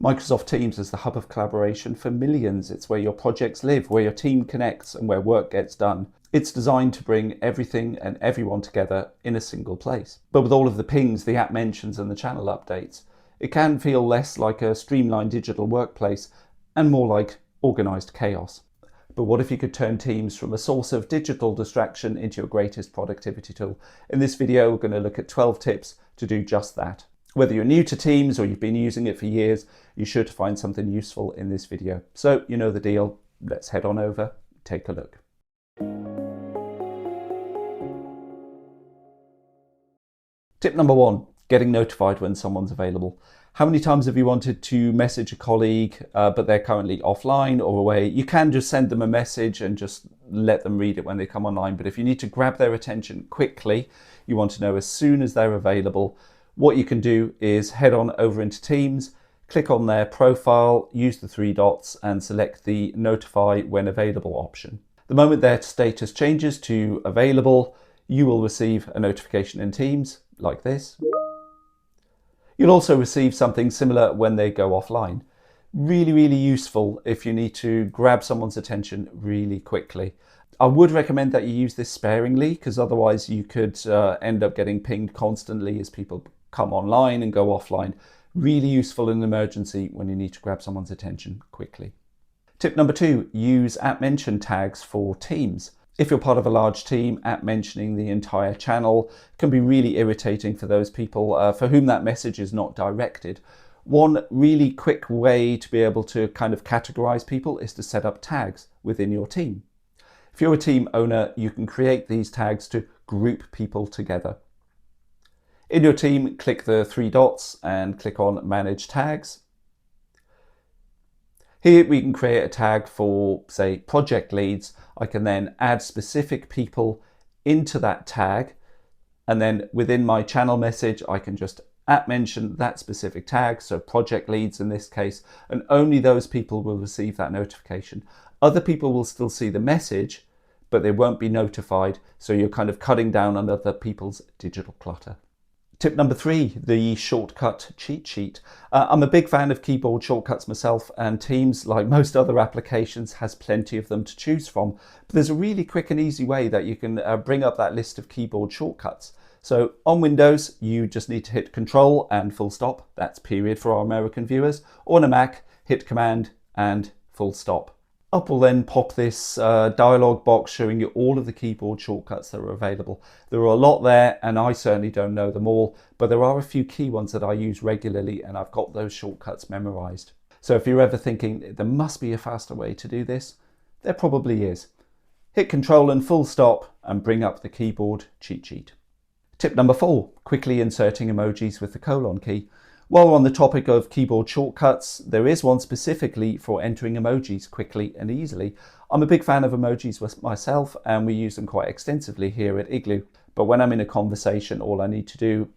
Microsoft Teams is the hub of collaboration for millions. It's where your projects live, where your team connects, and where work gets done. It's designed to bring everything and everyone together in a single place. But with all of the pings, the app mentions, and the channel updates, it can feel less like a streamlined digital workplace and more like organised chaos. But what if you could turn Teams from a source of digital distraction into your greatest productivity tool? In this video, we're going to look at 12 tips to do just that. Whether you're new to Teams or you've been using it for years, you should find something useful in this video. So you know the deal. Let's head on over, take a look. Tip number 1, getting notified when someone's available. How many times have you wanted to message a colleague, but they're currently offline or away? You can just send them a message and just let them read it when they come online. But if you need to grab their attention quickly, you want to know as soon as they're available, what you can do is head on over into Teams, click on their profile, use the 3 dots and select the notify when available option. The moment their status changes to available, you will receive a notification in Teams like this. You'll also receive something similar when they go offline. Really useful if you need to grab someone's attention really quickly. I would recommend that you use this sparingly, because otherwise you could end up getting pinged constantly as people come online and go offline. Really useful in an emergency when you need to grab someone's attention quickly. Tip number 2, use app mention tags for Teams. If you're part of a large team, app mentioning the entire channel can be really irritating for those people for whom that message is not directed. One really quick way to be able to kind of categorize people is to set up tags within your team. If you're a team owner, you can create these tags to group people together. In your team, click the 3 dots and click on Manage Tags. Here we can create a tag for, say, project leads. I can then add specific people into that tag, and then within my channel message I can just app mention that specific tag, so project leads in this case, and only those people will receive that notification. Other people will still see the message, but they won't be notified, so you're kind of cutting down on other people's digital clutter. Tip number 3, the shortcut cheat sheet. I'm a big fan of keyboard shortcuts myself, and Teams, like most other applications, has plenty of them to choose from. But there's a really quick and easy way that you can bring up that list of keyboard shortcuts. So on Windows, you just need to hit Control and full stop. That's period for our American viewers. Or on a Mac, hit Command and full stop. Up will then pop this dialog box showing you all of the keyboard shortcuts that are available. There are a lot there, and I certainly don't know them all, but there are a few key ones that I use regularly, and I've got those shortcuts memorized. So if you're ever thinking there must be a faster way to do this, there probably is. Hit Control and full stop and bring up the keyboard cheat sheet. Tip number 4, quickly inserting emojis with the colon key. While we're on the topic of keyboard shortcuts, there is one specifically for entering emojis quickly and easily. I'm a big fan of emojis myself, and we use them quite extensively here at Igloo. But when I'm in a conversation, all I need to do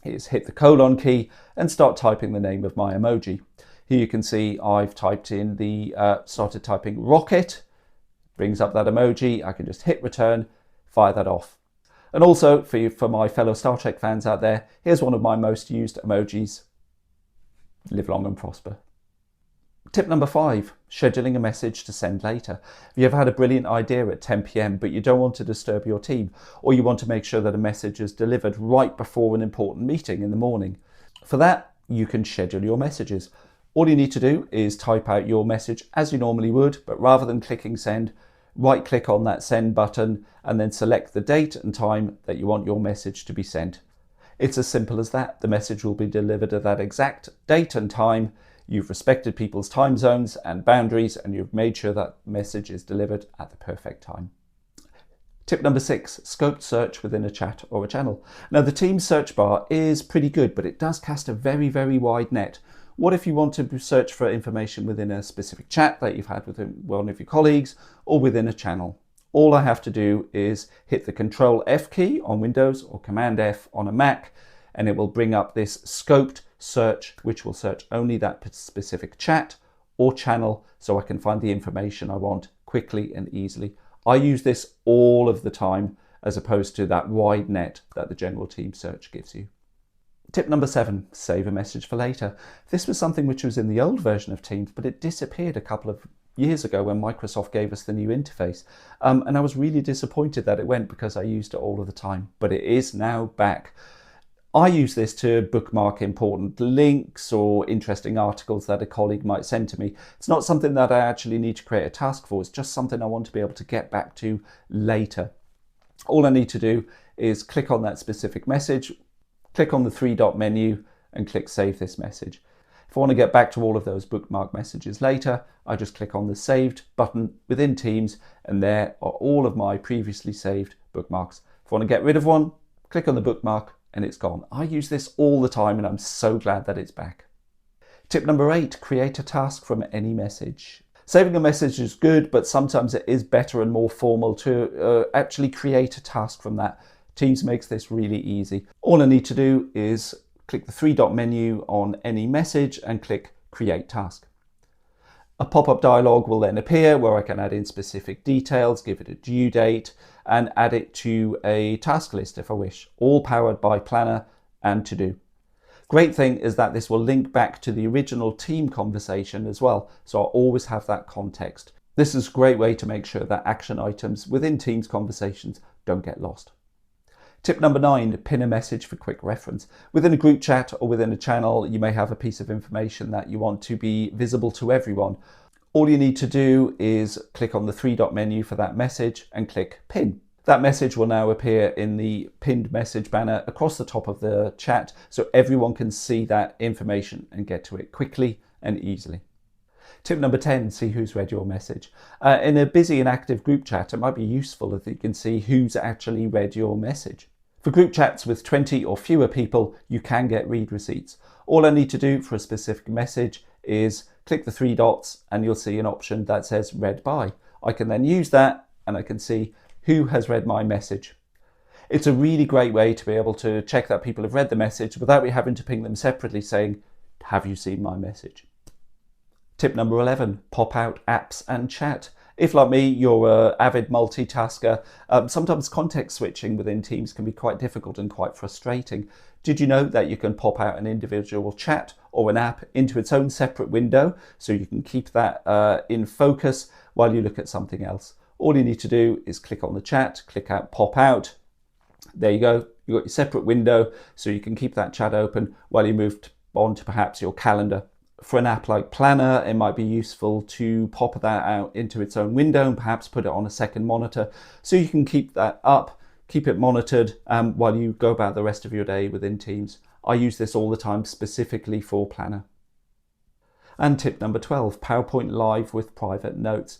is hit the colon key and start typing the name of my emoji. Here you can see I've typed in started typing rocket, brings up that emoji. I can just hit return, fire that off. And also, for my fellow Star Trek fans out there, here's one of my most used emojis. Live long and prosper. Tip number 5, scheduling a message to send later. If you've had a brilliant idea at 10 p.m, but you don't want to disturb your team, or you want to make sure that a message is delivered right before an important meeting in the morning. For that, you can schedule your messages. All you need to do is type out your message as you normally would, but rather than clicking send, right-click on that send button and then select the date and time that you want your message to be sent. It's as simple as that. The message will be delivered at that exact date and time. You've respected people's time zones and boundaries, and you've made sure that message is delivered at the perfect time. Tip number 6, scoped search within a chat or a channel. Now, the Teams search bar is pretty good, but it does cast a very wide net. What if you want to search for information within a specific chat that you've had with one of your colleagues or within a channel? All I have to do is hit the Control F key on Windows or Command F on a Mac, and it will bring up this scoped search, which will search only that specific chat or channel, so I can find the information I want quickly and easily. I use this all of the time, as opposed to that wide net that the general Teams search gives you. Tip number 7, save a message for later. This was something which was in the old version of Teams, but it disappeared a couple of years ago when Microsoft gave us the new interface. And I was really disappointed that it went because I used it all of the time, but it is now back. I use this to bookmark important links or interesting articles that a colleague might send to me. It's not something that I actually need to create a task for. It's just something I want to be able to get back to later. All I need to do is click on that specific message, click on the 3-dot menu and click Save this message. If I want to get back to all of those bookmark messages later, I just click on the Saved button within Teams and there are all of my previously saved bookmarks. If I want to get rid of one, click on the bookmark and it's gone. I use this all the time and I'm so glad that it's back. Tip number 8, create a task from any message. Saving a message is good, but sometimes it is better and more formal to actually create a task from that. Teams makes this really easy. All I need to do is click the 3-dot menu on any message and click Create Task. A pop-up dialog will then appear where I can add in specific details, give it a due date, and add it to a task list if I wish, all powered by Planner and To Do. Great thing is that this will link back to the original team conversation as well, so I'll always have that context. This is a great way to make sure that action items within Teams conversations don't get lost. Tip number 9, pin a message for quick reference. Within a group chat or within a channel, you may have a piece of information that you want to be visible to everyone. All you need to do is click on the 3-dot menu for that message and click Pin. That message will now appear in the pinned message banner across the top of the chat so everyone can see that information and get to it quickly and easily. Tip number 10, see who's read your message. In a busy and active group chat, it might be useful if you can see who's actually read your message. For group chats with 20 or fewer people, you can get read receipts. All I need to do for a specific message is click the 3 dots and you'll see an option that says read by. I can then use that and I can see who has read my message. It's a really great way to be able to check that people have read the message without me having to ping them separately saying, have you seen my message? Tip number 11, pop out apps and chat. If, like me, you're an avid multitasker, sometimes context switching within Teams can be quite difficult and quite frustrating. Did you know that you can pop out an individual chat or an app into its own separate window so you can keep that in focus while you look at something else? All you need to do is click on the chat, click out pop out. There you go. You've got your separate window so you can keep that chat open while you move on to perhaps your calendar. For an app like Planner, it might be useful to pop that out into its own window and perhaps put it on a second monitor so you can keep that up, keep it monitored while you go about the rest of your day within Teams. I use this all the time specifically for Planner. And tip number 12, PowerPoint Live with private notes.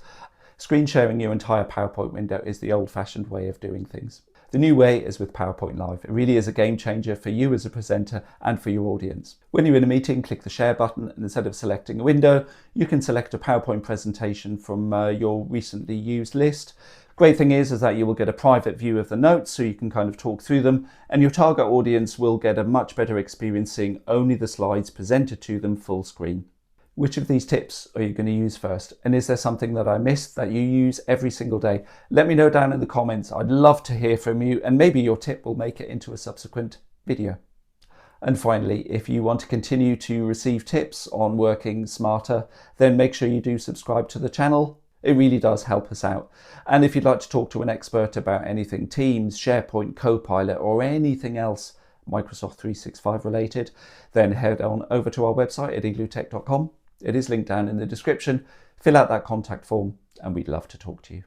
Screen sharing your entire PowerPoint window is the old-fashioned way of doing things. The new way is with PowerPoint Live. It really is a game changer for you as a presenter and for your audience. When you're in a meeting, click the share button and instead of selecting a window, you can select a PowerPoint presentation from your recently used list. Great thing is that you will get a private view of the notes so you can kind of talk through them and your target audience will get a much better experience seeing only the slides presented to them full screen. Which of these tips are you going to use first? And is there something that I missed that you use every single day? Let me know down in the comments. I'd love to hear from you and maybe your tip will make it into a subsequent video. And finally, if you want to continue to receive tips on working smarter, then make sure you do subscribe to the channel. It really does help us out. And if you'd like to talk to an expert about anything Teams, SharePoint, Copilot, or anything else Microsoft 365 related, then head on over to our website at iglootech.com. It is linked down in the description. Fill out that contact form and we'd love to talk to you.